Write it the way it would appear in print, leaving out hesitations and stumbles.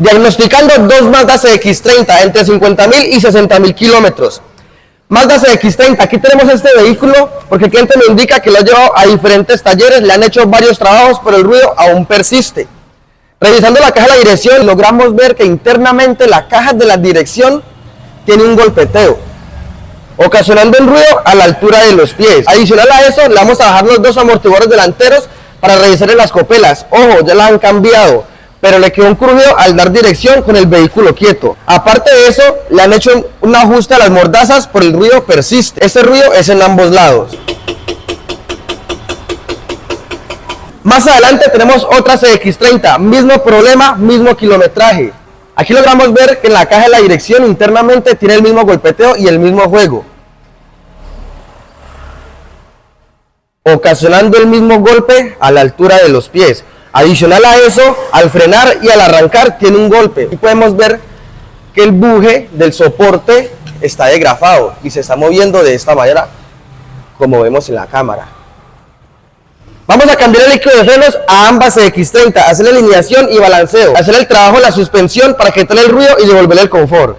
Diagnosticando dos Mazda CX-30 entre 50.000 y 60.000 kilómetros. Mazda CX-30, aquí tenemos este vehículo porque el cliente me indica que lo ha llevado a diferentes talleres, le han hecho varios trabajos, pero el ruido aún persiste. Revisando la caja de la dirección, logramos ver que internamente la caja de la dirección tiene un golpeteo, ocasionando un ruido a la altura de los pies. Adicional a eso, le vamos a bajar los dos amortiguadores delanteros para revisar en las copelas. Ojo, ya las han cambiado, pero le quedó un crujido al dar dirección con el vehículo quieto. Aparte de eso, le han hecho un ajuste a las mordazas, por el ruido persiste. Este ruido es en ambos lados. Más adelante tenemos otra CX-30, mismo problema, mismo kilometraje. Aquí logramos ver que en la caja de la dirección internamente tiene el mismo golpeteo y el mismo juego, ocasionando el mismo golpe a la altura de los pies. Adicional a eso, al frenar y al arrancar tiene un golpe. Y podemos ver que el buje del soporte está degrafado y se está moviendo de esta manera, como vemos en la cámara. Vamos a cambiar el líquido de frenos a ambas CX-30, hacer la alineación y balanceo, hacer el trabajo de la suspensión para quitarle el ruido y devolverle el confort.